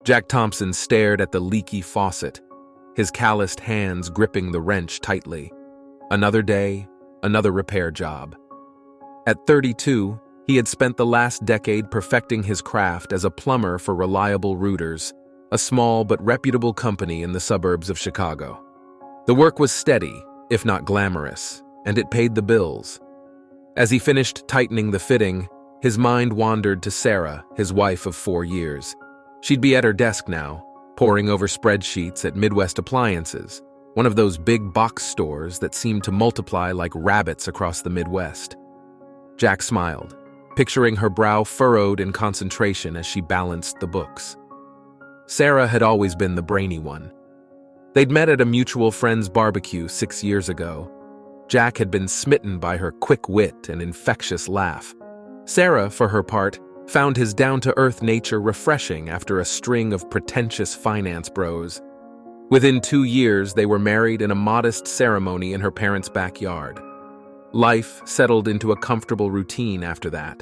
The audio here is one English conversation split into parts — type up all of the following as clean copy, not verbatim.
Jack Thompson stared at the leaky faucet, his calloused hands gripping the wrench tightly. Another day, another repair job. At 32, he had spent the last decade perfecting his craft as a plumber for Reliable Rooters, a small but reputable company in the suburbs of Chicago. The work was steady, if not glamorous, and it paid the bills. As he finished tightening the fitting, his mind wandered to Sarah, his wife of 4 years. She'd be at her desk now, poring over spreadsheets at Midwest Appliances, one of those big box stores that seemed to multiply like rabbits across the Midwest. Jack smiled, picturing her brow furrowed in concentration as she balanced the books. Sarah had always been the brainy one. They'd met at a mutual friend's barbecue 6 years ago. Jack had been smitten by her quick wit and infectious laugh. Sarah, for her part, found his down-to-earth nature refreshing after a string of pretentious finance bros. Within 2 years, they were married in a modest ceremony in her parents' backyard. Life settled into a comfortable routine after that.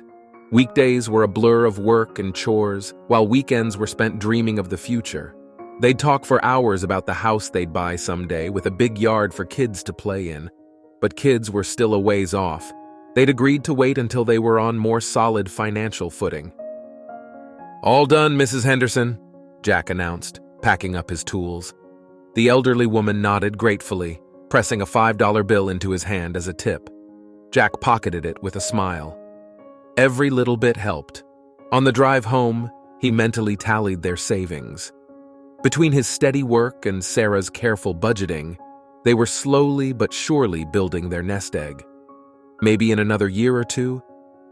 Weekdays were a blur of work and chores, while weekends were spent dreaming of the future. They'd talk for hours about the house they'd buy someday with a big yard for kids to play in. But kids were still a ways off. They'd agreed to wait until they were on more solid financial footing. "All done, Mrs. Henderson," Jack announced, packing up his tools. The elderly woman nodded gratefully, pressing a $5 bill into his hand as a tip. Jack pocketed it with a smile. Every little bit helped. On the drive home, he mentally tallied their savings. Between his steady work and Sarah's careful budgeting, they were slowly but surely building their nest egg. Maybe in another year or two,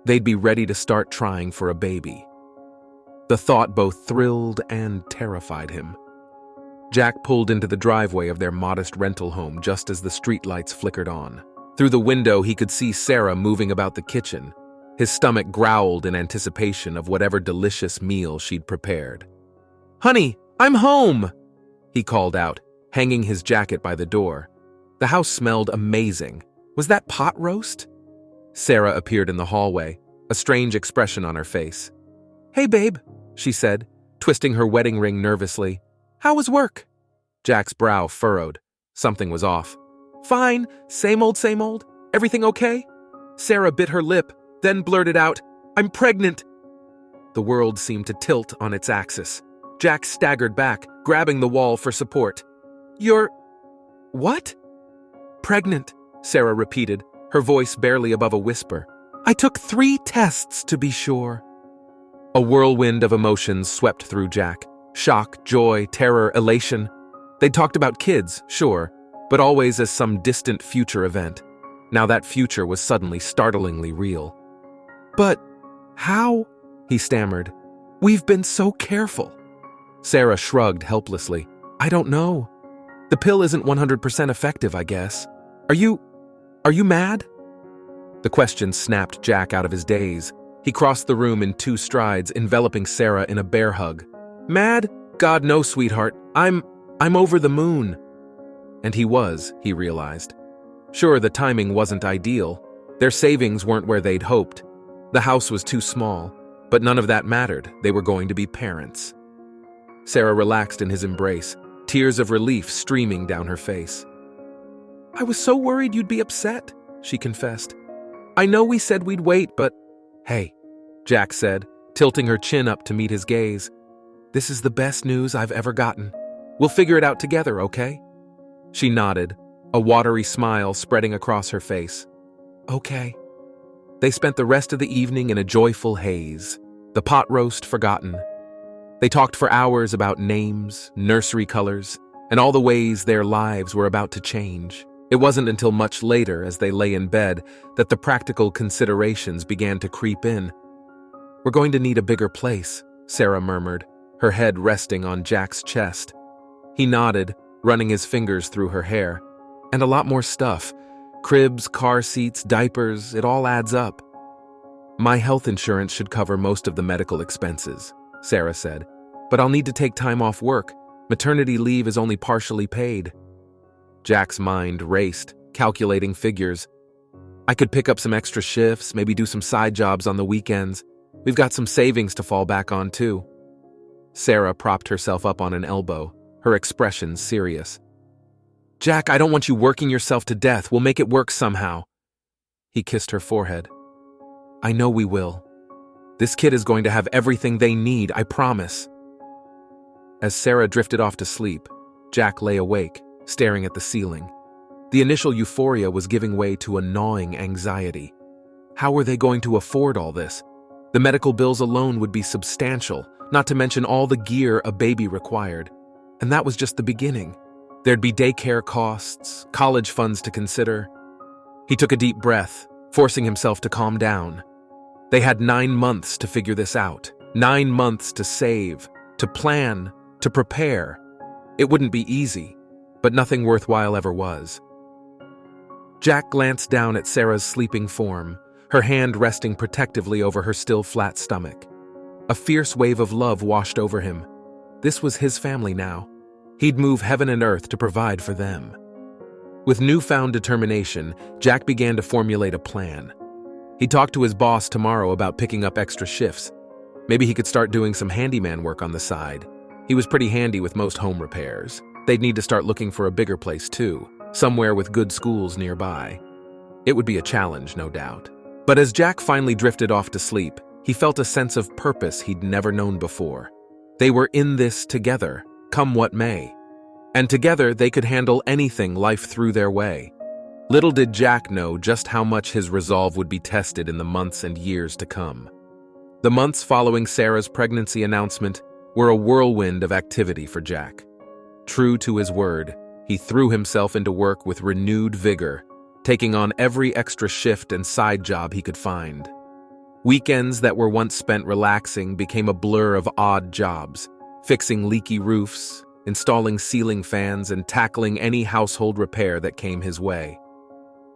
they'd be ready to start trying for a baby. The thought both thrilled and terrified him. Jack pulled into the driveway of their modest rental home just as the streetlights flickered on. Through the window, he could see Sarah moving about the kitchen. His stomach growled in anticipation of whatever delicious meal she'd prepared. "Honey, I'm home!" he called out, hanging his jacket by the door. The house smelled amazing. Was that pot roast? Sarah appeared in the hallway, a strange expression on her face. "Hey, babe," she said, twisting her wedding ring nervously. "How was work?" Jack's brow furrowed. Something was off. "Fine, same old, same old. Everything okay?" Sarah bit her lip, then blurted out, "I'm pregnant." The world seemed to tilt on its axis. Jack staggered back, grabbing the wall for support. "You're... what?" "Pregnant," Sarah repeated, her voice barely above a whisper. "I took 3 tests to be sure." A whirlwind of emotions swept through Jack. Shock, joy, terror, elation. They'd talked about kids, sure, but always as some distant future event. Now that future was suddenly startlingly real. "But how?" he stammered. "We've been so careful." Sarah shrugged helplessly. "I don't know. The pill isn't 100% effective, I guess. Are you mad?" The question snapped Jack out of his daze. He crossed the room in 2 strides, enveloping Sarah in a bear hug. "Mad? God, no, sweetheart. I'm over the moon." And he was, he realized. Sure, the timing wasn't ideal. Their savings weren't where they'd hoped. The house was too small, but none of that mattered. They were going to be parents. Sarah relaxed in his embrace, tears of relief streaming down her face. "I was so worried you'd be upset," she confessed. "I know we said we'd wait, but..." "Hey," Jack said, tilting her chin up to meet his gaze. "This is the best news I've ever gotten. We'll figure it out together, okay?" She nodded, a watery smile spreading across her face. "Okay." They spent the rest of the evening in a joyful haze, the pot roast forgotten. They talked for hours about names, nursery colors, and all the ways their lives were about to change. It wasn't until much later, as they lay in bed, that the practical considerations began to creep in. "We're going to need a bigger place," Sarah murmured, her head resting on Jack's chest. He nodded, running his fingers through her hair. "And a lot more stuff. Cribs, car seats, diapers, it all adds up." "My health insurance should cover most of the medical expenses," Sarah said. "But I'll need to take time off work. Maternity leave is only partially paid." Jack's mind raced, calculating figures. "I could pick up some extra shifts, maybe do some side jobs on the weekends. We've got some savings to fall back on, too." Sarah propped herself up on an elbow, her expression serious. "Jack, I don't want you working yourself to death. We'll make it work somehow." He kissed her forehead. "I know we will. This kid is going to have everything they need, I promise." As Sarah drifted off to sleep, Jack lay awake, staring at the ceiling. The initial euphoria was giving way to a gnawing anxiety. How were they going to afford all this? The medical bills alone would be substantial, not to mention all the gear a baby required. And that was just the beginning. There'd be daycare costs, college funds to consider. He took a deep breath, forcing himself to calm down. They had 9 months to figure this out. 9 months to save, to plan, to prepare. It wouldn't be easy, but nothing worthwhile ever was. Jack glanced down at Sarah's sleeping form, her hand resting protectively over her still flat stomach. A fierce wave of love washed over him. This was his family now. He'd move heaven and earth to provide for them. With newfound determination, Jack began to formulate a plan. He talked to his boss tomorrow about picking up extra shifts. Maybe he could start doing some handyman work on the side. He was pretty handy with most home repairs. They'd need to start looking for a bigger place too, somewhere with good schools nearby. It would be a challenge, no doubt. But as Jack finally drifted off to sleep, he felt a sense of purpose he'd never known before. They were in this together, come what may. And together they could handle anything life threw their way. Little did Jack know just how much his resolve would be tested in the months and years to come. The months following Sarah's pregnancy announcement were a whirlwind of activity for Jack. True to his word, he threw himself into work with renewed vigor, taking on every extra shift and side job he could find. Weekends that were once spent relaxing became a blur of odd jobs, fixing leaky roofs, installing ceiling fans, and tackling any household repair that came his way.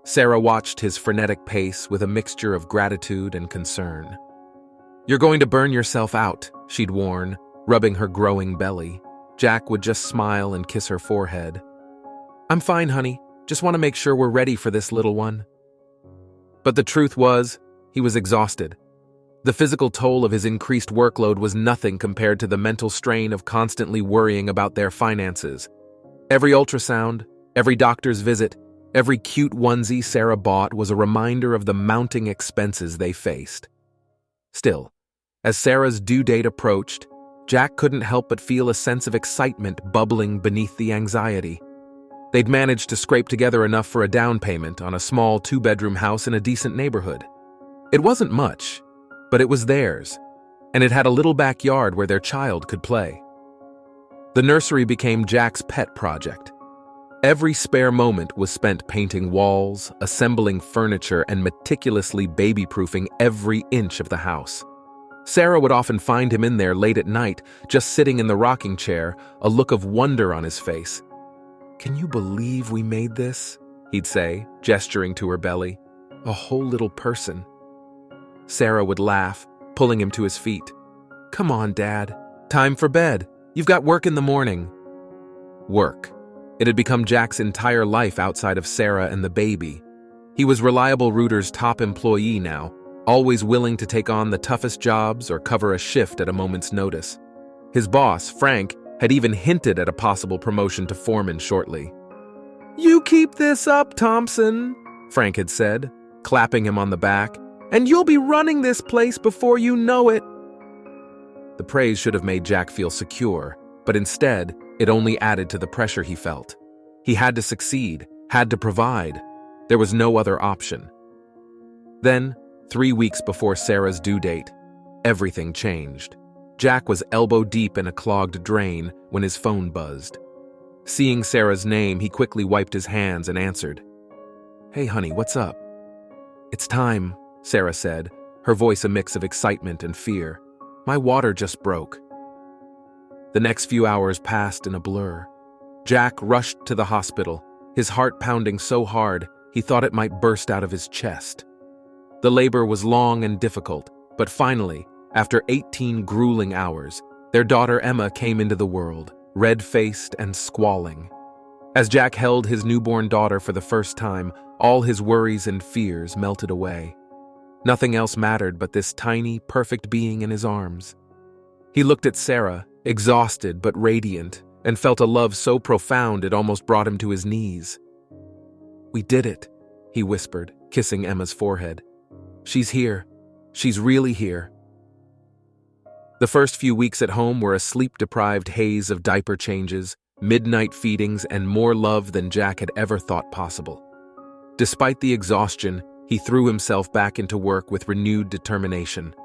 Sarah watched his frenetic pace with a mixture of gratitude and concern. "You're going to burn yourself out," she'd warn, rubbing her growing belly. Jack would just smile and kiss her forehead. "I'm fine, honey. Just want to make sure we're ready for this little one." But the truth was, he was exhausted. The physical toll of his increased workload was nothing compared to the mental strain of constantly worrying about their finances. Every ultrasound, every doctor's visit, every cute onesie Sarah bought was a reminder of the mounting expenses they faced. Still, as Sarah's due date approached, Jack couldn't help but feel a sense of excitement bubbling beneath the anxiety. They'd managed to scrape together enough for a down payment on a small 2-bedroom house in a decent neighborhood. It wasn't much, but it was theirs, and it had a little backyard where their child could play. The nursery became Jack's pet project. Every spare moment was spent painting walls, assembling furniture, and meticulously baby-proofing every inch of the house. Sarah would often find him in there late at night, just sitting in the rocking chair, a look of wonder on his face. "Can you believe we made this?" he'd say, gesturing to her belly. "A whole little person." Sarah would laugh, pulling him to his feet. "Come on, Dad. Time for bed. You've got work in the morning." Work. It had become Jack's entire life outside of Sarah and the baby. He was Reliable Router's top employee now, always willing to take on the toughest jobs or cover a shift at a moment's notice. His boss, Frank, had even hinted at a possible promotion to foreman shortly. "You keep this up, Thompson," Frank had said, clapping him on the back, "and you'll be running this place before you know it." The praise should have made Jack feel secure, but instead, it only added to the pressure he felt. He had to succeed, had to provide. There was no other option. Then, 3 weeks before Sarah's due date, everything changed. Jack was elbow deep in a clogged drain when his phone buzzed. Seeing Sarah's name, he quickly wiped his hands and answered. "Hey, honey, what's up?" "It's time," Sarah said, her voice a mix of excitement and fear. "My water just broke." The next few hours passed in a blur. Jack rushed to the hospital, his heart pounding so hard he thought it might burst out of his chest. The labor was long and difficult, but finally, after 18 grueling hours, their daughter Emma came into the world, red-faced and squalling. As Jack held his newborn daughter for the first time, all his worries and fears melted away. Nothing else mattered but this tiny, perfect being in his arms. He looked at Sarah, exhausted but radiant, and felt a love so profound it almost brought him to his knees. "We did it," he whispered, kissing Emma's forehead. "She's here. She's really here." The first few weeks at home were a sleep-deprived haze of diaper changes, midnight feedings, and more love than Jack had ever thought possible. Despite the exhaustion, he threw himself back into work with renewed determination.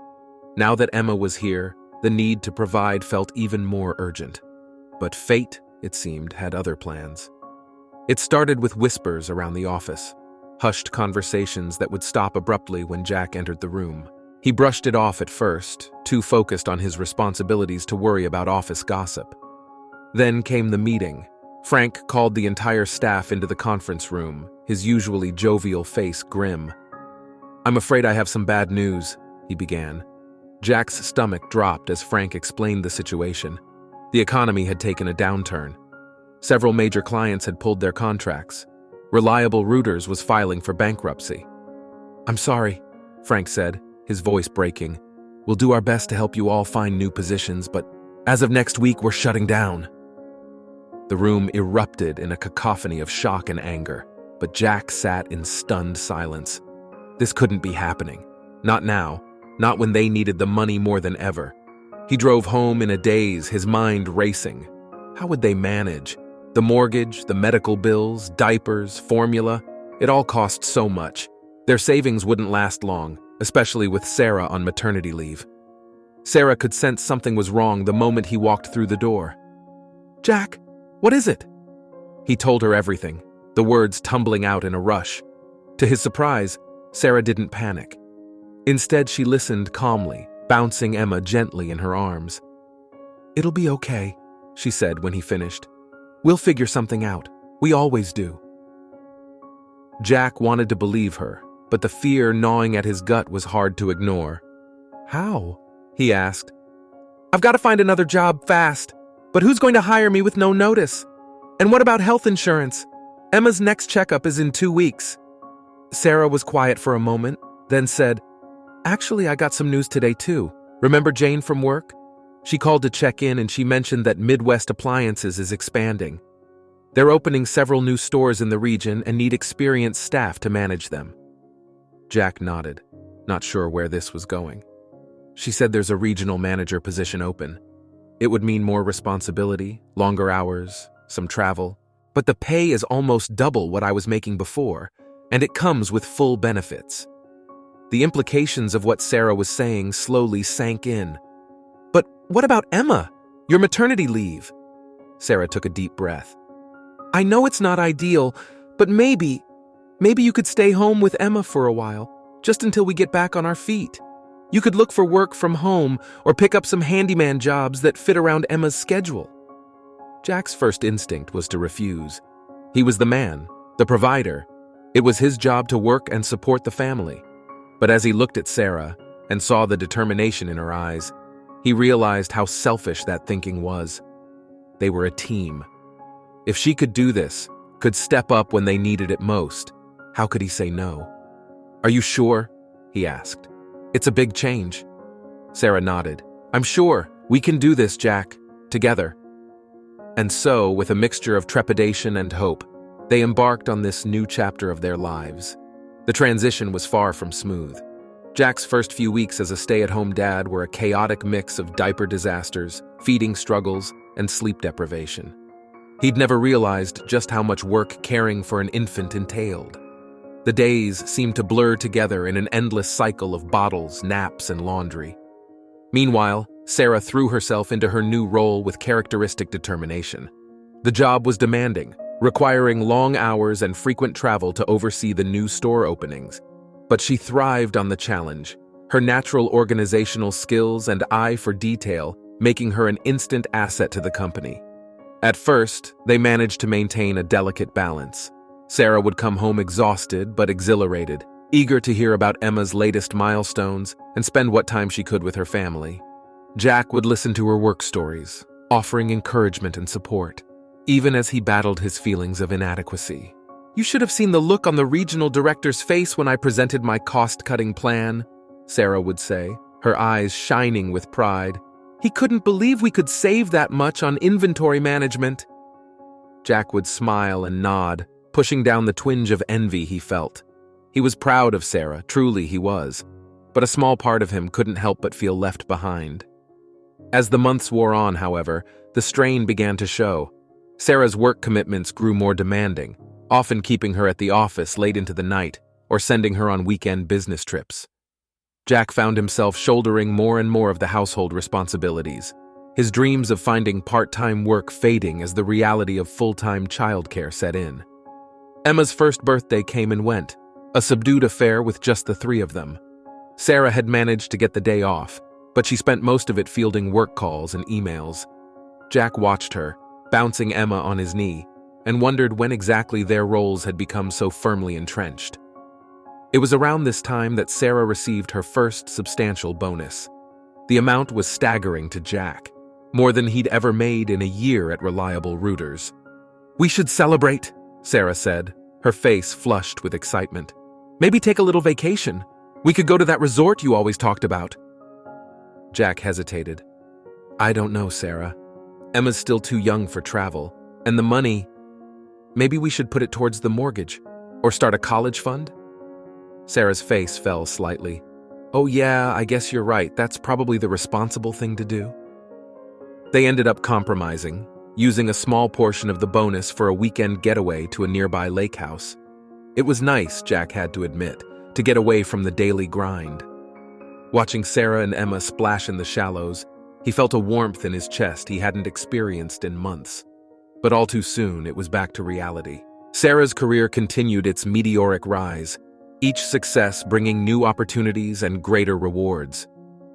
Now that Emma was here, the need to provide felt even more urgent. But fate, it seemed, had other plans. It started with whispers around the office, hushed conversations that would stop abruptly when Jack entered the room. He brushed it off at first, too focused on his responsibilities to worry about office gossip. Then came the meeting. Frank called the entire staff into the conference room, his usually jovial face grim. "I'm afraid I have some bad news," he began. Jack's stomach dropped as Frank explained the situation. The economy had taken a downturn. Several major clients had pulled their contracts. Reliable Rooters was filing for bankruptcy. "I'm sorry," Frank said, his voice breaking. "We'll do our best to help you all find new positions, but as of next week, we're shutting down." The room erupted in a cacophony of shock and anger, but Jack sat in stunned silence. This couldn't be happening. Not now, not when they needed the money more than ever. He drove home in a daze, his mind racing. How would they manage? The mortgage, the medical bills, diapers, formula, it all cost so much. Their savings wouldn't last long, especially with Sarah on maternity leave. Sarah could sense something was wrong the moment he walked through the door. "Jack, what is it?" He told her everything, the words tumbling out in a rush. To his surprise, Sarah didn't panic. Instead, she listened calmly, bouncing Emma gently in her arms. "It'll be okay," she said when he finished. "We'll figure something out. We always do." Jack wanted to believe her, but the fear gnawing at his gut was hard to ignore. "How?" he asked. "I've got to find another job fast. But who's going to hire me with no notice? And what about health insurance? Emma's next checkup is in 2 weeks." Sarah was quiet for a moment, then said, "Actually, I got some news today too. Remember Jane from work? She called to check in and she mentioned that Midwest Appliances is expanding. They're opening several new stores in the region and need experienced staff to manage them." Jack nodded, not sure where this was going. "She said there's a regional manager position open. It would mean more responsibility, longer hours, some travel, but the pay is almost double what I was making before, and it comes with full benefits." The implications of what Sarah was saying slowly sank in. "But what about Emma? Your maternity leave?" Sarah took a deep breath. "I know it's not ideal, but maybe you could stay home with Emma for a while, just until we get back on our feet. You could look for work from home or pick up some handyman jobs that fit around Emma's schedule." Jack's first instinct was to refuse. He was the man, the provider. It was his job to work and support the family. But as he looked at Sarah and saw the determination in her eyes, he realized how selfish that thinking was. They were a team. If she could do this, could step up when they needed it most, how could he say no? "Are you sure?" he asked. "It's a big change." Sarah nodded. "I'm sure. We can do this, Jack. Together." And so, with a mixture of trepidation and hope, they embarked on this new chapter of their lives. The transition was far from smooth. Jack's first few weeks as a stay-at-home dad were a chaotic mix of diaper disasters, feeding struggles, and sleep deprivation. He'd never realized just how much work caring for an infant entailed. The days seemed to blur together in an endless cycle of bottles, naps, and laundry. Meanwhile, Sarah threw herself into her new role with characteristic determination. The job was demanding, requiring long hours and frequent travel to oversee the new store openings. But she thrived on the challenge, her natural organizational skills and eye for detail making her an instant asset to the company. At first, they managed to maintain a delicate balance. Sarah would come home exhausted but exhilarated, eager to hear about Emma's latest milestones and spend what time she could with her family. Jack would listen to her work stories, offering encouragement and support, even as he battled his feelings of inadequacy. "You should have seen the look on the regional director's face when I presented my cost-cutting plan," Sarah would say, her eyes shining with pride. He couldn't believe we could save that much on inventory management. Jack would smile and nod, pushing down the twinge of envy he felt. He was proud of Sarah, truly he was, but a small part of him couldn't help but feel left behind. As the months wore on, however, the strain began to show. Sarah's work commitments grew more demanding, often keeping her at the office late into the night or sending her on weekend business trips. Jack found himself shouldering more and more of the household responsibilities, his dreams of finding part-time work fading as the reality of full-time childcare set in. Emma's first birthday came and went, a subdued affair with just the three of them. Sarah had managed to get the day off, but she spent most of it fielding work calls and emails. Jack watched her, bouncing Emma on his knee, and wondered when exactly their roles had become so firmly entrenched. It was around this time that Sarah received her first substantial bonus. The amount was staggering to Jack, more than he'd ever made in a year at Reliable Rooters. "We should celebrate," Sarah said, her face flushed with excitement. "Maybe take a little vacation. We could go to that resort you always talked about." Jack hesitated. "I don't know, Sarah. Emma's still too young for travel, and the money, maybe we should put it towards the mortgage, or start a college fund?" Sarah's face fell slightly. "Oh yeah, I guess you're right. That's probably the responsible thing to do." They ended up compromising, using a small portion of the bonus for a weekend getaway to a nearby lake house. It was nice, Jack had to admit, to get away from the daily grind. Watching Sarah and Emma splash in the shallows, he felt a warmth in his chest he hadn't experienced in months. But all too soon, it was back to reality. Sarah's career continued its meteoric rise, each success bringing new opportunities and greater rewards.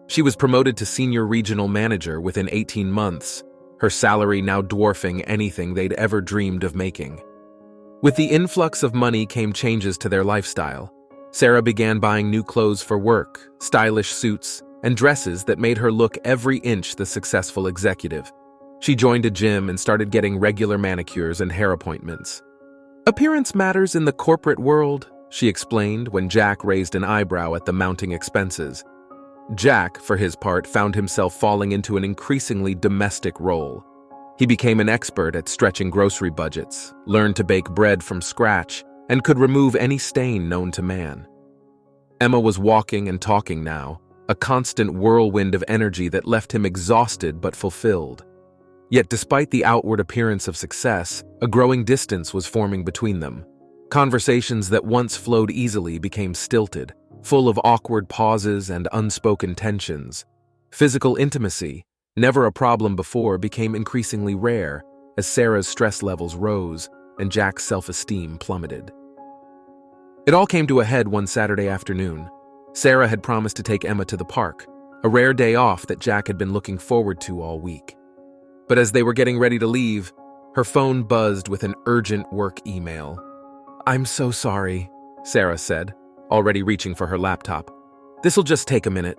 She was promoted to senior regional manager within 18 months, her salary now dwarfing anything they'd ever dreamed of making. With the influx of money came changes to their lifestyle. Sarah began buying new clothes for work, stylish suits, and dresses that made her look every inch the successful executive. She joined a gym and started getting regular manicures and hair appointments. "Appearance matters in the corporate world," she explained when Jack raised an eyebrow at the mounting expenses. Jack, for his part, found himself falling into an increasingly domestic role. He became an expert at stretching grocery budgets, learned to bake bread from scratch, and could remove any stain known to man. Emma was walking and talking now, a constant whirlwind of energy that left him exhausted but fulfilled. Yet despite the outward appearance of success, a growing distance was forming between them. Conversations that once flowed easily became stilted, full of awkward pauses and unspoken tensions. Physical intimacy, never a problem before, became increasingly rare as Sarah's stress levels rose and Jack's self-esteem plummeted. It all came to a head one Saturday afternoon. Sarah had promised to take Emma to the park, a rare day off that Jack had been looking forward to all week. But as they were getting ready to leave, her phone buzzed with an urgent work email. "I'm so sorry," Sarah said, already reaching for her laptop. "This'll just take a minute."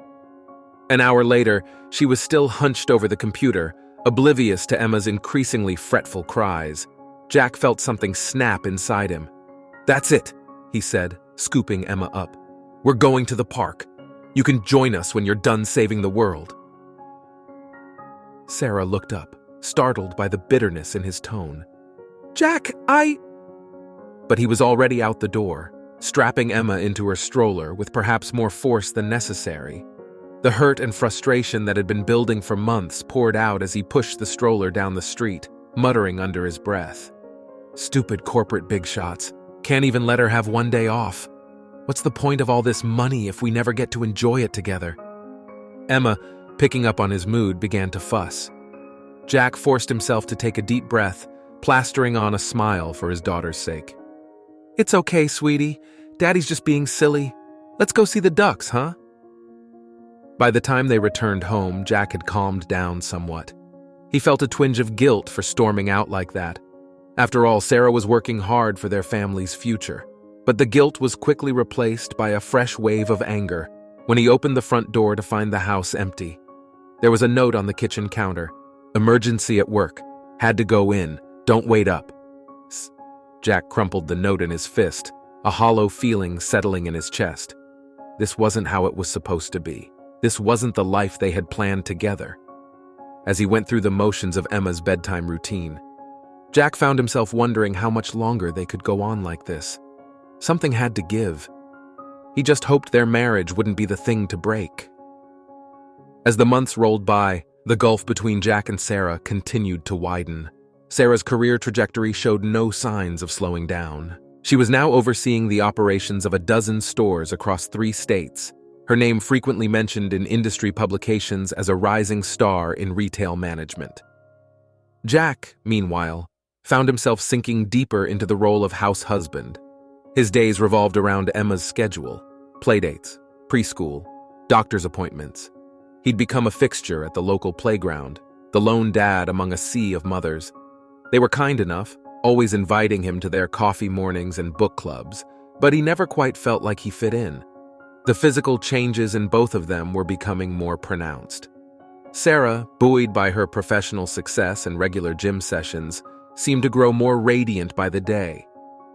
An hour later, she was still hunched over the computer, oblivious to Emma's increasingly fretful cries. Jack felt something snap inside him. "That's it," he said, scooping Emma up. "We're going to the park. You can join us when you're done saving the world." Sarah looked up, startled by the bitterness in his tone. "Jack, But he was already out the door, strapping Emma into her stroller with perhaps more force than necessary. The hurt and frustration that had been building for months poured out as he pushed the stroller down the street, muttering under his breath. "Stupid corporate big shots. Can't even let her have one day off. What's the point of all this money if we never get to enjoy it together?" Emma, picking up on his mood, began to fuss. Jack forced himself to take a deep breath, plastering on a smile for his daughter's sake. "It's okay, sweetie. Daddy's just being silly. Let's go see the ducks, huh?" By the time they returned home, Jack had calmed down somewhat. He felt a twinge of guilt for storming out like that. After all, Sarah was working hard for their family's future. But the guilt was quickly replaced by a fresh wave of anger when he opened the front door to find the house empty. There was a note on the kitchen counter. "Emergency at work. Had to go in. Don't wait up." Jack crumpled the note in his fist, a hollow feeling settling in his chest. This wasn't how it was supposed to be. This wasn't the life they had planned together. as he went through the motions of Emma's bedtime routine. Jack found himself wondering how much longer they could go on like this. Something had to give. He just hoped their marriage wouldn't be the thing to break. As the months rolled by, the gulf between Jack and Sarah continued to widen. Sarah's career trajectory showed no signs of slowing down. She was now overseeing the operations of 12 stores across 3 states, her name frequently mentioned in industry publications as a rising star in retail management. Jack, meanwhile, found himself sinking deeper into the role of house husband. His days revolved around Emma's schedule: playdates, preschool, doctor's appointments. He'd become a fixture at the local playground, the lone dad among a sea of mothers. They were kind enough, always inviting him to their coffee mornings and book clubs, but he never quite felt like he fit in. The physical changes in both of them were becoming more pronounced. Sarah, buoyed by her professional success and regular gym sessions, seemed to grow more radiant by the day.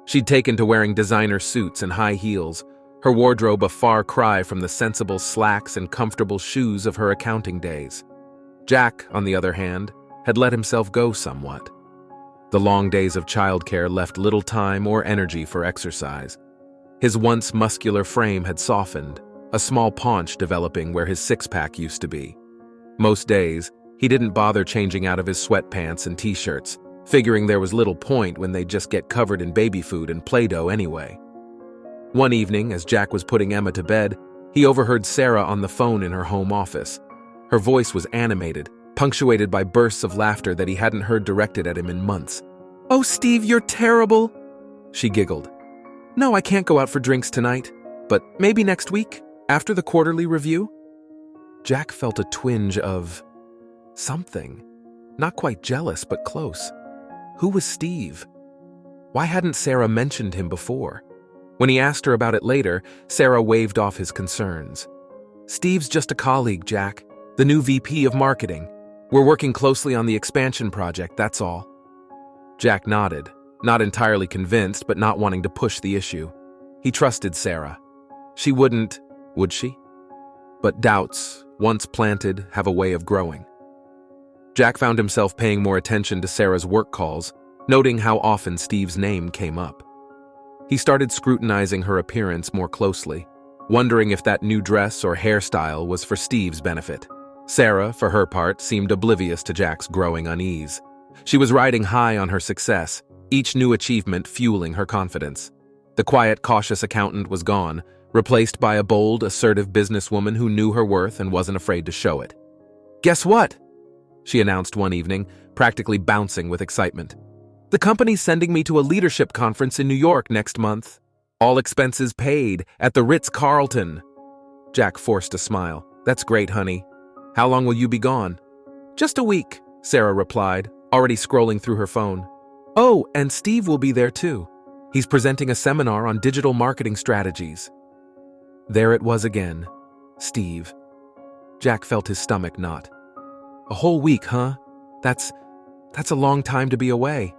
She'd taken to wearing designer suits and high heels, her wardrobe a far cry from the sensible slacks and comfortable shoes of her accounting days. Jack, on the other hand, had let himself go somewhat. The long days of childcare left little time or energy for exercise. His once muscular frame had softened, a small paunch developing where his six-pack used to be. Most days, he didn't bother changing out of his sweatpants and t-shirts, figuring there was little point when they'd just get covered in baby food and Play-Doh anyway. One evening, as Jack was putting Emma to bed, he overheard Sarah on the phone in her home office. Her voice was animated, punctuated by bursts of laughter that he hadn't heard directed at him in months. "Oh, Steve, you're terrible," she giggled. "No, I can't go out for drinks tonight, but maybe next week, after the quarterly review?" Jack felt a twinge of something. Not quite jealous, but close. Who was Steve? Why hadn't Sarah mentioned him before? When he asked her about it later, Sarah waved off his concerns. "Steve's just a colleague, Jack, the new VP of marketing. We're working closely on the expansion project, that's all." Jack nodded, not entirely convinced, but not wanting to push the issue. He trusted Sarah. She wouldn't, would she? But doubts, once planted, have a way of growing. Jack found himself paying more attention to Sarah's work calls, noting how often Steve's name came up. He started scrutinizing her appearance more closely, wondering if that new dress or hairstyle was for Steve's benefit. Sarah, for her part, seemed oblivious to Jack's growing unease. She was riding high on her success, each new achievement fueling her confidence. The quiet, cautious accountant was gone, replaced by a bold, assertive businesswoman who knew her worth and wasn't afraid to show it. "Guess what?" she announced one evening, practically bouncing with excitement. "The company's sending me to a leadership conference in New York next month. All expenses paid, at the Ritz-Carlton." Jack forced a smile. "That's great, honey. How long will you be gone?" "Just a week," Sarah replied, already scrolling through her phone. "Oh, and Steve will be there too. He's presenting a seminar on digital marketing strategies." There it was again. Steve. Jack felt his stomach knot. "A whole week, huh? That's a long time to be away."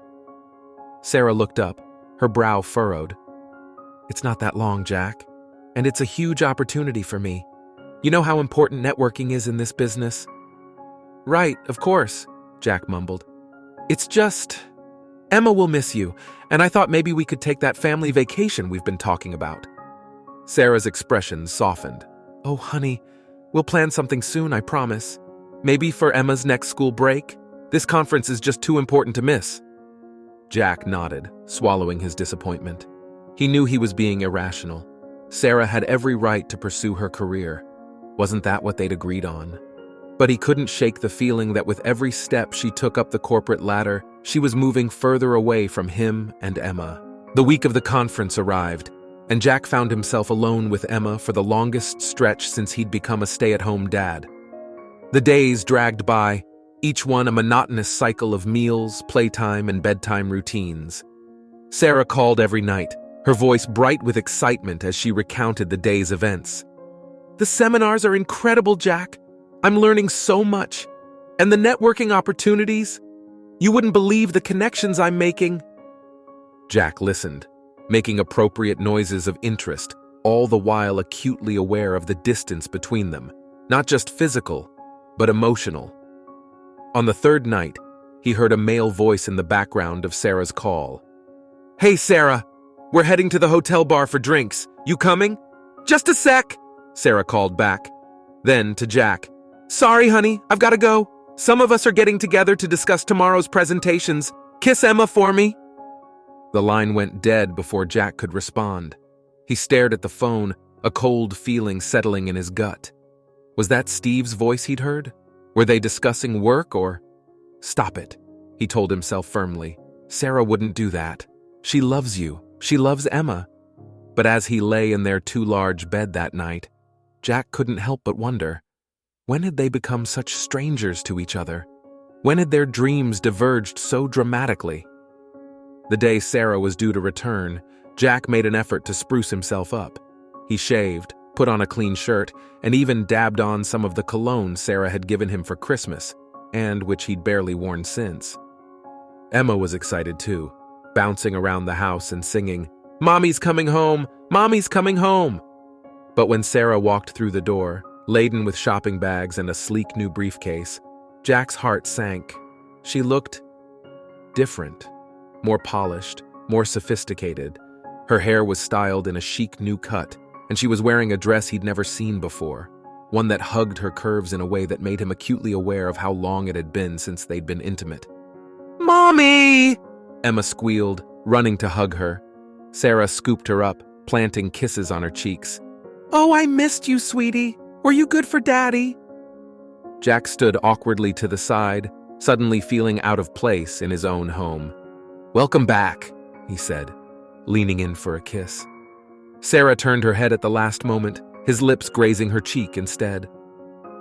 Sarah looked up, her brow furrowed. "It's not that long, Jack. And it's a huge opportunity for me. You know how important networking is in this business?" "Right, of course," Jack mumbled. "It's just... Emma will miss you, and I thought maybe we could take that family vacation we've been talking about." Sarah's expression softened. "Oh, honey, we'll plan something soon, I promise. Maybe for Emma's next school break? This conference is just too important to miss." Jack nodded, swallowing his disappointment. He knew he was being irrational. Sarah had every right to pursue her career. Wasn't that what they'd agreed on? But he couldn't shake the feeling that with every step she took up the corporate ladder, she was moving further away from him and Emma. The week of the conference arrived, and Jack found himself alone with Emma for the longest stretch since he'd become a stay-at-home dad. The days dragged by, each one a monotonous cycle of meals, playtime, and bedtime routines. Sarah called every night, her voice bright with excitement as she recounted the day's events. "The seminars are incredible, Jack. I'm learning so much. And the networking opportunities. You wouldn't believe the connections I'm making." Jack listened, making appropriate noises of interest, all the while acutely aware of the distance between them, not just physical, but emotional. On the third night, he heard a male voice in the background of Sarah's call. "Hey, Sarah, we're heading to the hotel bar for drinks. You coming?" "Just a sec," Sarah called back. Then to Jack, "Sorry, honey, I've got to go. Some of us are getting together to discuss tomorrow's presentations. Kiss Emma for me." The line went dead before Jack could respond. He stared at the phone, a cold feeling settling in his gut. Was that Steve's voice he'd heard? Were they discussing work or... Stop it, he told himself firmly. Sarah wouldn't do that. She loves you. She loves Emma. But as he lay in their too-large bed that night, Jack couldn't help but wonder, when had they become such strangers to each other? When had their dreams diverged so dramatically? The day Sarah was due to return, Jack made an effort to spruce himself up. He shaved, put on a clean shirt, and even dabbed on some of the cologne Sarah had given him for Christmas, and which he'd barely worn since. Emma was excited too, bouncing around the house and singing, "Mommy's coming home! Mommy's coming home!" But when Sarah walked through the door, laden with shopping bags and a sleek new briefcase, Jack's heart sank. She looked different, more polished, more sophisticated. Her hair was styled in a chic new cut, and she was wearing a dress he'd never seen before, one that hugged her curves in a way that made him acutely aware of how long it had been since they'd been intimate. "Mommy!" Emma squealed, running to hug her. Sarah scooped her up, planting kisses on her cheeks. "Oh, I missed you, sweetie. Were you good for Daddy?" Jack stood awkwardly to the side, suddenly feeling out of place in his own home. "Welcome back," he said, leaning in for a kiss. Sarah turned her head at the last moment, his lips grazing her cheek instead.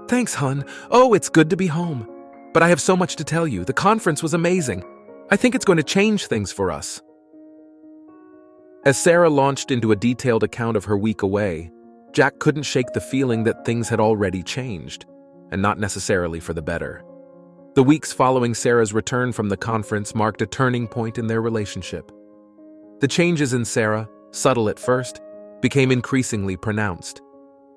"Thanks, hun. Oh, it's good to be home. But I have so much to tell you. The conference was amazing. I think it's going to change things for us." As Sarah launched into a detailed account of her week away, Jack couldn't shake the feeling that things had already changed, and not necessarily for the better. The weeks following Sarah's return from the conference marked a turning point in their relationship. The changes in Sarah, subtle at first, became increasingly pronounced.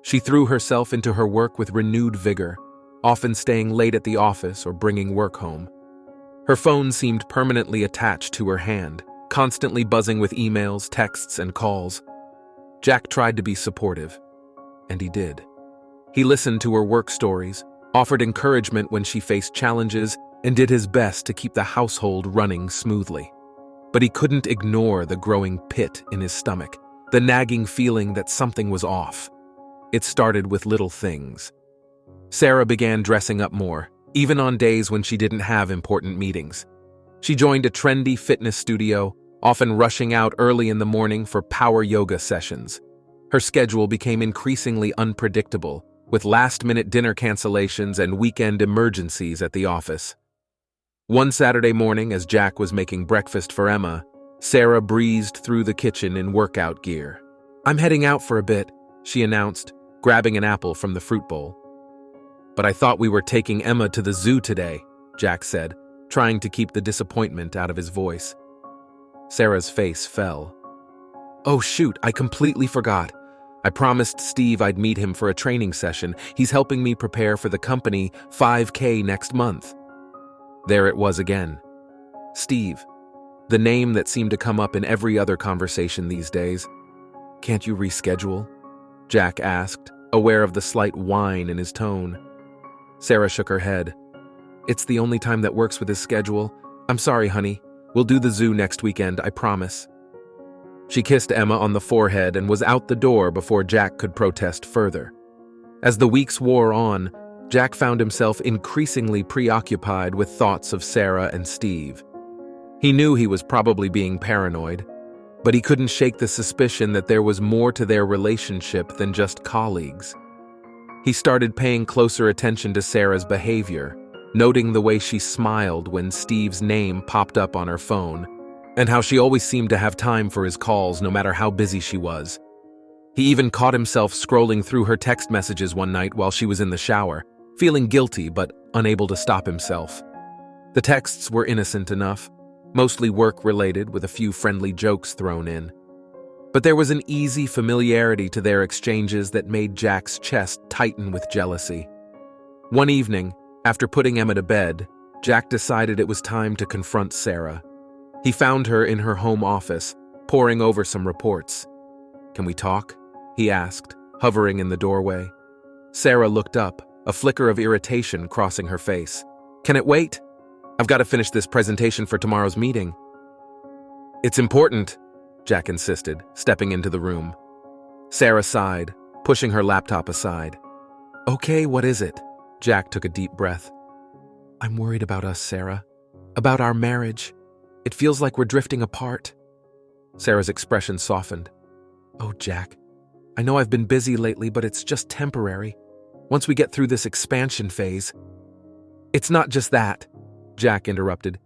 She threw herself into her work with renewed vigor, often staying late at the office or bringing work home. Her phone seemed permanently attached to her hand, constantly buzzing with emails, texts, and calls. Jack tried to be supportive, and he did. He listened to her work stories, offered encouragement when she faced challenges, and did his best to keep the household running smoothly. But he couldn't ignore the growing pit in his stomach, the nagging feeling that something was off. It started with little things. Sarah began dressing up more, even on days when she didn't have important meetings. She joined a trendy fitness studio, often rushing out early in the morning for power yoga sessions. Her schedule became increasingly unpredictable, with last-minute dinner cancellations and weekend emergencies at the office. One Saturday morning, as Jack was making breakfast for Emma, Sarah breezed through the kitchen in workout gear. "I'm heading out for a bit," she announced, grabbing an apple from the fruit bowl. "But I thought we were taking Emma to the zoo today," Jack said, trying to keep the disappointment out of his voice. Sarah's face fell. "Oh shoot, I completely forgot. I promised Steve I'd meet him for a training session. He's helping me prepare for the company 5K next month." There it was again. Steve, the name that seemed to come up in every other conversation these days. "Can't you reschedule?" Jack asked, aware of the slight whine in his tone. Sarah shook her head. "It's the only time that works with his schedule. I'm sorry, honey. We'll do the zoo next weekend, I promise." She kissed Emma on the forehead and was out the door before Jack could protest further. As the weeks wore on, Jack found himself increasingly preoccupied with thoughts of Sarah and Steve. He knew he was probably being paranoid, but he couldn't shake the suspicion that there was more to their relationship than just colleagues. He started paying closer attention to Sarah's behavior, noting the way she smiled when Steve's name popped up on her phone, and how she always seemed to have time for his calls no matter how busy she was. He even caught himself scrolling through her text messages one night while she was in the shower, feeling guilty but unable to stop himself. The texts were innocent enough, mostly work-related with a few friendly jokes thrown in. But there was an easy familiarity to their exchanges that made Jack's chest tighten with jealousy. One evening, after putting Emma to bed, Jack decided it was time to confront Sarah. He found her in her home office, poring over some reports. "Can we talk?" he asked, hovering in the doorway. Sarah looked up, a flicker of irritation crossing her face. "Can it wait? I've got to finish this presentation for tomorrow's meeting." "It's important," Jack insisted, stepping into the room. Sarah sighed, pushing her laptop aside. "Okay, what is it?" Jack took a deep breath. "I'm worried about us, Sarah. About our marriage. It feels like we're drifting apart." Sarah's expression softened. "Oh, Jack, I know I've been busy lately, but it's just temporary. Once we get through this expansion phase..." "It's not just that," Jack interrupted.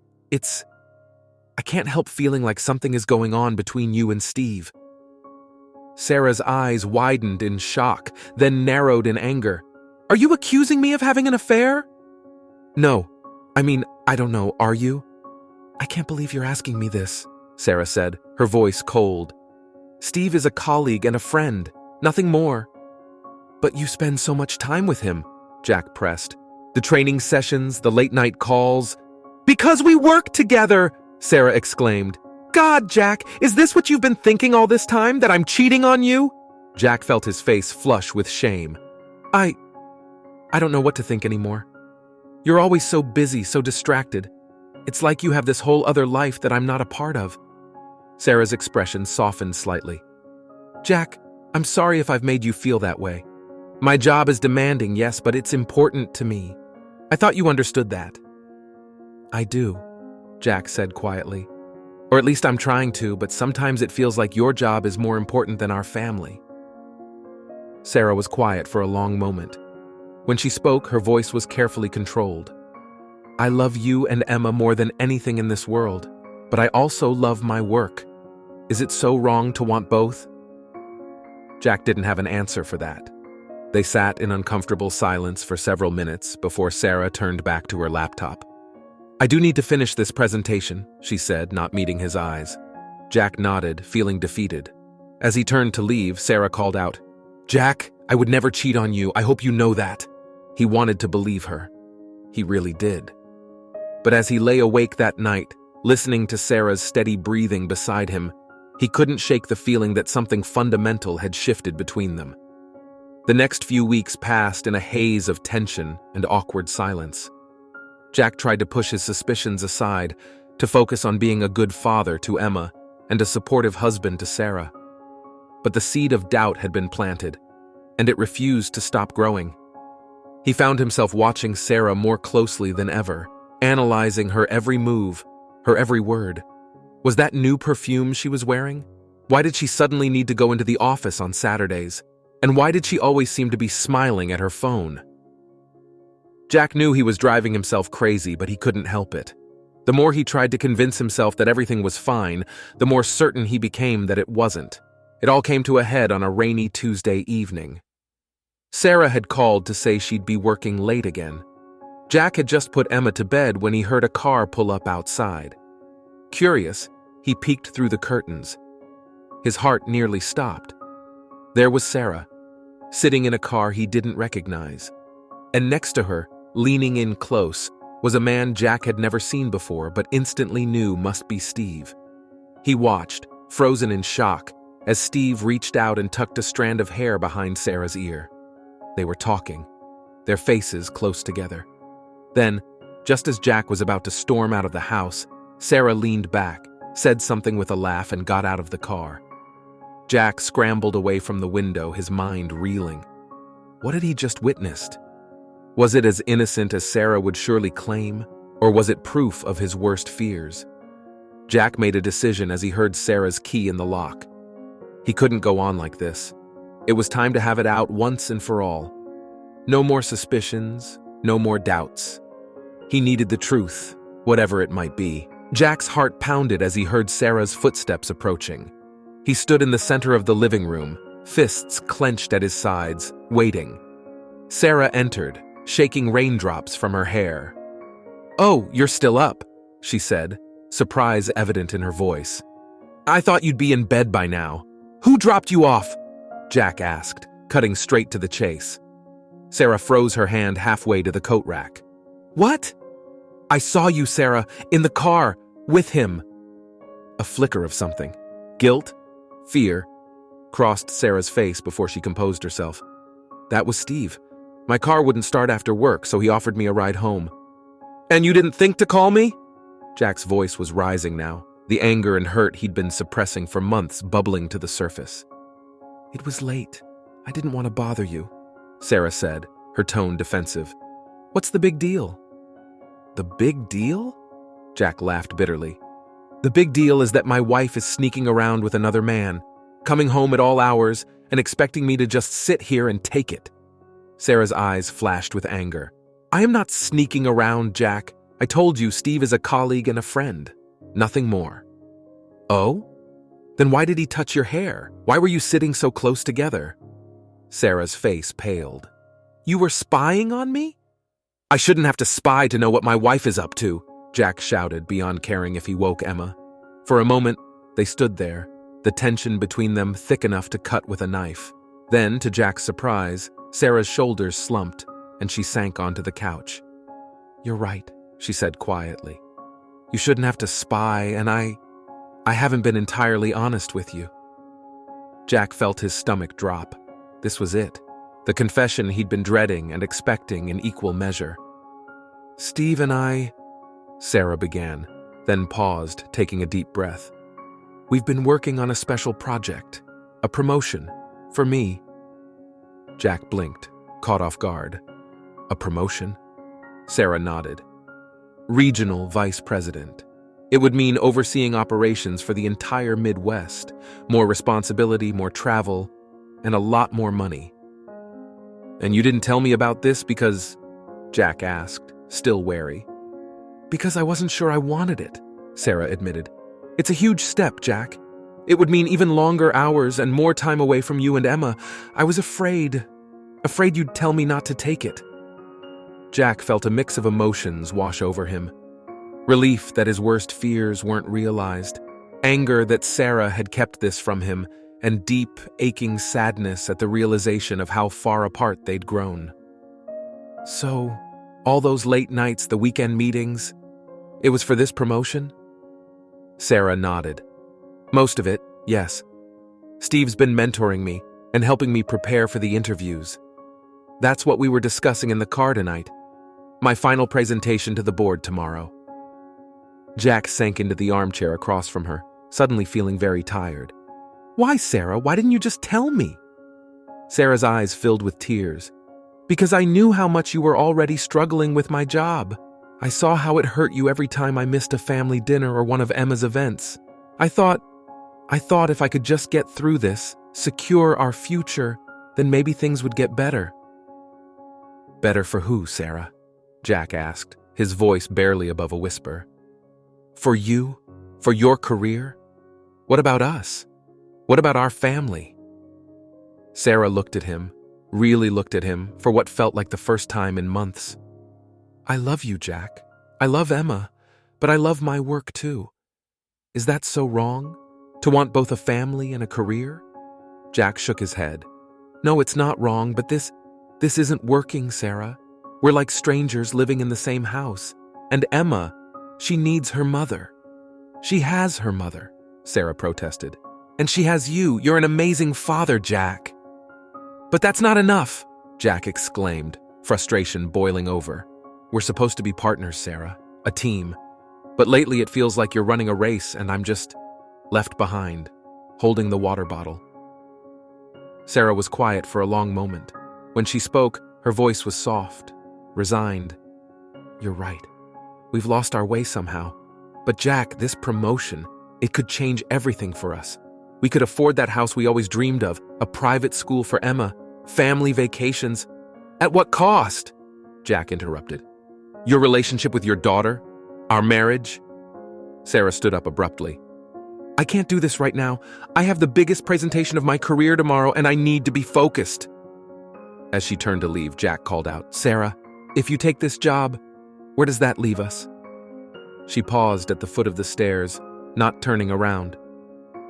I can't help feeling like something is going on between you and Steve." Sarah's eyes widened in shock, then narrowed in anger. "Are you accusing me of having an affair?" "No. I don't know, are you?" "I can't believe you're asking me this," Sarah said, her voice cold. "Steve is a colleague and a friend, nothing more." "But you spend so much time with him," Jack pressed. "The training sessions, the late-night calls." "Because we work together!" Sarah exclaimed. "God, Jack, is this what you've been thinking all this time, that I'm cheating on you?" Jack felt his face flush with shame. I don't know what to think anymore. You're always so busy, so distracted. It's like you have this whole other life that I'm not a part of." Sarah's expression softened slightly. "Jack, I'm sorry if I've made you feel that way. My job is demanding, yes, but it's important to me. I thought you understood that." "I do," Jack said quietly. "Or at least I'm trying to, but sometimes it feels like your job is more important than our family." Sarah was quiet for a long moment. When she spoke, her voice was carefully controlled. "I love you and Emma more than anything in this world, but I also love my work. Is it so wrong to want both?" Jack didn't have an answer for that. They sat in uncomfortable silence for several minutes before Sarah turned back to her laptop. "I do need to finish this presentation," she said, not meeting his eyes. Jack nodded, feeling defeated. As he turned to leave, Sarah called out, "Jack, I would never cheat on you. I hope you know that." He wanted to believe her. He really did. But as he lay awake that night, listening to Sarah's steady breathing beside him, he couldn't shake the feeling that something fundamental had shifted between them. The next few weeks passed in a haze of tension and awkward silence. Jack tried to push his suspicions aside, to focus on being a good father to Emma and a supportive husband to Sarah. But the seed of doubt had been planted, and it refused to stop growing. He found himself watching Sarah more closely than ever, analyzing her every move, her every word. Was that new perfume she was wearing? Why did she suddenly need to go into the office on Saturdays? And why did she always seem to be smiling at her phone? Jack knew he was driving himself crazy, but he couldn't help it. The more he tried to convince himself that everything was fine, the more certain he became that it wasn't. It all came to a head on a rainy Tuesday evening. Sarah had called to say she'd be working late again. Jack had just put Emma to bed when he heard a car pull up outside. Curious, he peeked through the curtains. His heart nearly stopped. There was Sarah, sitting in a car he didn't recognize. And next to her, leaning in close, was a man Jack had never seen before but instantly knew must be Steve. He watched, frozen in shock, as Steve reached out and tucked a strand of hair behind Sarah's ear. They were talking, their faces close together. Then, just as Jack was about to storm out of the house, Sarah leaned back, said something with a laugh, and got out of the car. Jack scrambled away from the window, his mind reeling. What had he just witnessed? Was it as innocent as Sarah would surely claim, or was it proof of his worst fears? Jack made a decision as he heard Sarah's key in the lock. He couldn't go on like this. It was time to have it out once and for all. No more suspicions, no more doubts. He needed the truth, whatever it might be. Jack's heart pounded as he heard Sarah's footsteps approaching. He stood in the center of the living room, fists clenched at his sides, waiting. Sarah entered, shaking raindrops from her hair. "Oh, you're still up," she said, surprise evident in her voice. "I thought you'd be in bed by now. Who dropped you off?" Jack asked, cutting straight to the chase. Sarah froze her hand halfway to the coat rack. "What?" I saw you, Sarah, in the car, with him. A flicker of something. Guilt? Fear? Crossed Sarah's face before she composed herself. That was Steve. My car wouldn't start after work, so he offered me a ride home. And you didn't think to call me? Jack's voice was rising now, the anger and hurt he'd been suppressing for months bubbling to the surface. It was late. I didn't want to bother you, Sarah said, her tone defensive. What's the big deal? The big deal? Jack laughed bitterly. The big deal is that my wife is sneaking around with another man, coming home at all hours and expecting me to just sit here and take it. Sarah's eyes flashed with anger. I am not sneaking around, Jack. I told you Steve is a colleague and a friend. Nothing more. Oh? Then why did he touch your hair? Why were you sitting so close together? Sarah's face paled. You were spying on me? I shouldn't have to spy to know what my wife is up to, Jack shouted, beyond caring if he woke Emma. For a moment, they stood there, the tension between them thick enough to cut with a knife. Then, to Jack's surprise, Sarah's shoulders slumped, and she sank onto the couch. You're right, she said quietly. You shouldn't have to spy, and I haven't been entirely honest with you. Jack felt his stomach drop. This was it. The confession he'd been dreading and expecting in equal measure. Steve and I, Sarah began, then paused, taking a deep breath. We've been working on a special project, a promotion, for me. Jack blinked, caught off guard. A promotion? Sarah nodded. Regional vice president. It would mean overseeing operations for the entire Midwest, more responsibility, more travel, and a lot more money. And you didn't tell me about this because, Jack asked, still wary. Because I wasn't sure I wanted it, Sarah admitted. It's a huge step, Jack. It would mean even longer hours and more time away from you and Emma. I was afraid you'd tell me not to take it. Jack felt a mix of emotions wash over him. Relief that his worst fears weren't realized, anger that Sarah had kept this from him, and deep, aching sadness at the realization of how far apart they'd grown. So, all those late nights, the weekend meetings, it was for this promotion? Sarah nodded. Most of it, yes. Steve's been mentoring me and helping me prepare for the interviews. That's what we were discussing in the car tonight. My final presentation to the board tomorrow. Jack sank into the armchair across from her, suddenly feeling very tired. Why, Sarah? Why didn't you just tell me? Sarah's eyes filled with tears. Because I knew how much you were already struggling with my job. I saw how it hurt you every time I missed a family dinner or one of Emma's events. I thought if I could just get through this, secure our future, then maybe things would get better. Better for who, Sarah? Jack asked, his voice barely above a whisper. For you? For your career? What about us? What about our family? Sarah looked at him, really looked at him, for what felt like the first time in months. I love you, Jack. I love Emma, but I love my work too. Is that so wrong? To want both a family and a career? Jack shook his head. No, it's not wrong, but this isn't working, Sarah. We're like strangers living in the same house. And Emma, she needs her mother. She has her mother, Sarah protested. And she has you. You're an amazing father, Jack. But that's not enough, Jack exclaimed, frustration boiling over. We're supposed to be partners, Sarah, a team. But lately it feels like you're running a race and I'm just left behind, holding the water bottle. Sarah was quiet for a long moment. When she spoke, her voice was soft, resigned. You're right. We've lost our way somehow. But Jack, this promotion, it could change everything for us. We could afford that house we always dreamed of, a private school for Emma, family vacations. At what cost? Jack interrupted. Your relationship with your daughter? Our marriage? Sarah stood up abruptly. I can't do this right now. I have the biggest presentation of my career tomorrow and I need to be focused. As she turned to leave, Jack called out, Sarah, if you take this job, where does that leave us? She paused at the foot of the stairs, not turning around.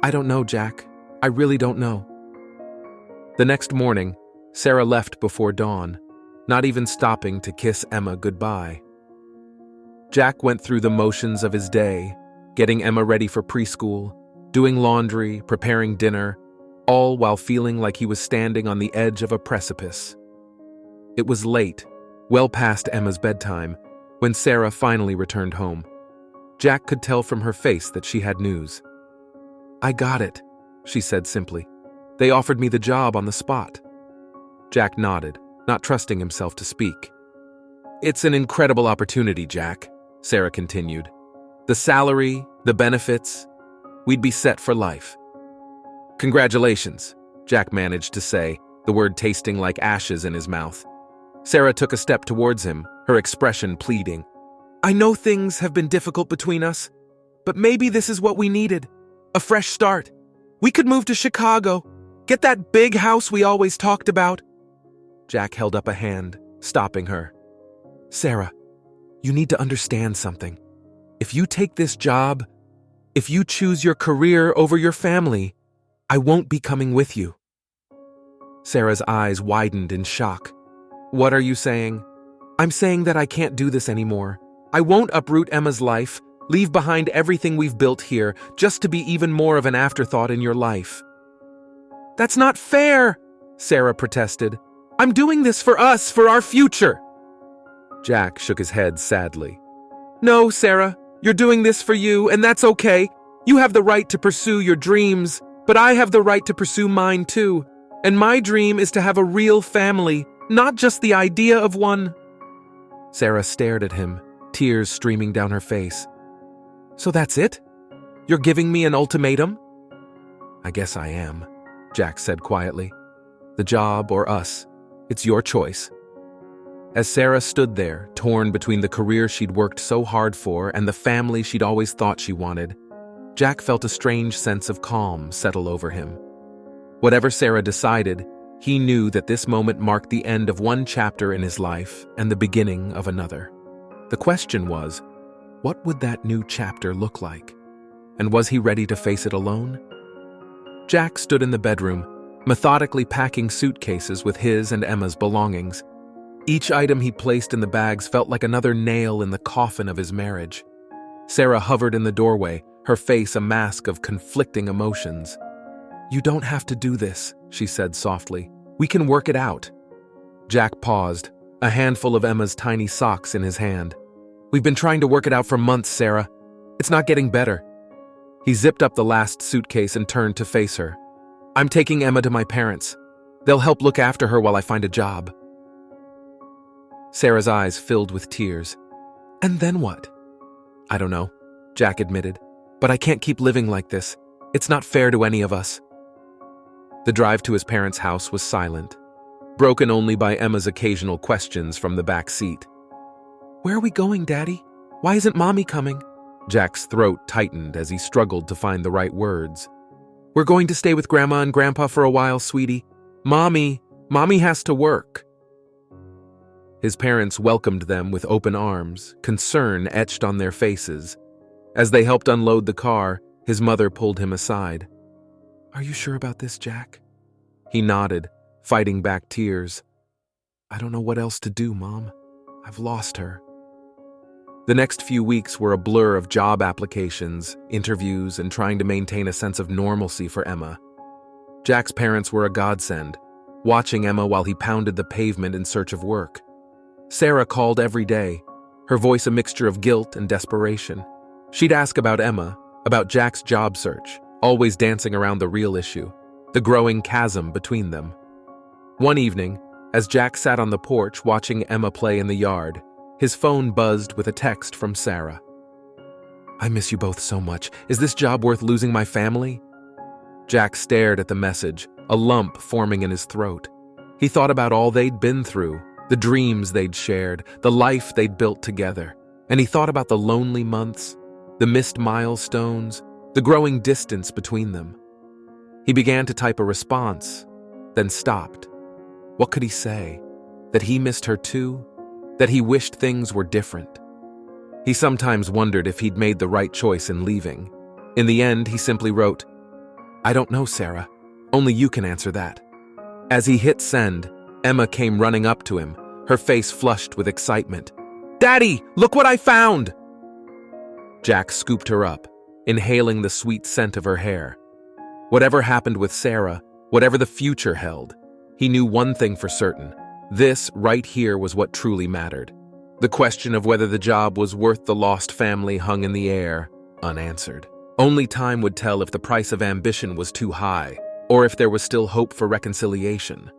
I don't know, Jack. I really don't know. The next morning, Sarah left before dawn, not even stopping to kiss Emma goodbye. Jack went through the motions of his day, getting Emma ready for preschool, doing laundry, preparing dinner, all while feeling like he was standing on the edge of a precipice. It was late, well past Emma's bedtime, when Sarah finally returned home. Jack could tell from her face that she had news. "I got it," she said simply. "They offered me the job on the spot." Jack nodded, not trusting himself to speak. "It's an incredible opportunity, Jack," Sarah continued. "The salary, the benefits, we'd be set for life." "Congratulations," Jack managed to say, the word tasting like ashes in his mouth. Sarah took a step towards him, her expression pleading. "I know things have been difficult between us, but maybe this is what we needed. A fresh start. We could move to Chicago, get that big house we always talked about." Jack held up a hand, stopping her. "Sarah, you need to understand something. If you take this job, if you choose your career over your family, I won't be coming with you." Sarah's eyes widened in shock. "What are you saying?" "I'm saying that I can't do this anymore. I won't uproot Emma's life, leave behind everything we've built here, just to be even more of an afterthought in your life." "That's not fair," Sarah protested. "I'm doing this for us, for our future." Jack shook his head sadly. "No, Sarah, you're doing this for you, and that's okay. You have the right to pursue your dreams, but I have the right to pursue mine too. And my dream is to have a real family, not just the idea of one." Sarah stared at him, tears streaming down her face. "So that's it? You're giving me an ultimatum?" "I guess I am," Jack said quietly. "The job or us, it's your choice." As Sarah stood there, torn between the career she'd worked so hard for and the family she'd always thought she wanted, Jack felt a strange sense of calm settle over him. Whatever Sarah decided, he knew that this moment marked the end of one chapter in his life and the beginning of another. The question was, what would that new chapter look like? And was he ready to face it alone? Jack stood in the bedroom, methodically packing suitcases with his and Emma's belongings. Each item he placed in the bags felt like another nail in the coffin of his marriage. Sarah hovered in the doorway, her face a mask of conflicting emotions. "You don't have to do this," she said softly. "We can work it out." Jack paused, a handful of Emma's tiny socks in his hand. "We've been trying to work it out for months, Sarah. It's not getting better." He zipped up the last suitcase and turned to face her. "I'm taking Emma to my parents. They'll help look after her while I find a job." Sarah's eyes filled with tears. "And then what?" "I don't know," Jack admitted. "But I can't keep living like this. It's not fair to any of us." The drive to his parents' house was silent, broken only by Emma's occasional questions from the back seat. "Where are we going, Daddy? Why isn't Mommy coming?" Jack's throat tightened as he struggled to find the right words. "We're going to stay with Grandma and Grandpa for a while, sweetie. Mommy has to work." His parents welcomed them with open arms, concern etched on their faces. As they helped unload the car, his mother pulled him aside. "Are you sure about this, Jack?" He nodded, fighting back tears. "I don't know what else to do, Mom. I've lost her." The next few weeks were a blur of job applications, interviews, and trying to maintain a sense of normalcy for Emma. Jack's parents were a godsend, watching Emma while he pounded the pavement in search of work. Sarah called every day, her voice a mixture of guilt and desperation. She'd ask about Emma, about Jack's job search, always dancing around the real issue, the growing chasm between them. One evening, as Jack sat on the porch watching Emma play in the yard, his phone buzzed with a text from Sarah. "I miss you both so much. Is this job worth losing my family?" Jack stared at the message, a lump forming in his throat. He thought about all they'd been through, the dreams they'd shared, the life they'd built together. And he thought about the lonely months, the missed milestones, the growing distance between them. He began to type a response, then stopped. What could he say? That he missed her too? That he wished things were different? He sometimes wondered if he'd made the right choice in leaving. In the end, he simply wrote, "I don't know, Sarah. Only you can answer that." As he hit send, Emma came running up to him, her face flushed with excitement. "Daddy, look what I found!" Jack scooped her up, inhaling the sweet scent of her hair. Whatever happened with Sarah, whatever the future held, he knew one thing for certain. This, right here, was what truly mattered. The question of whether the job was worth the lost family hung in the air, unanswered. Only time would tell if the price of ambition was too high, or if there was still hope for reconciliation.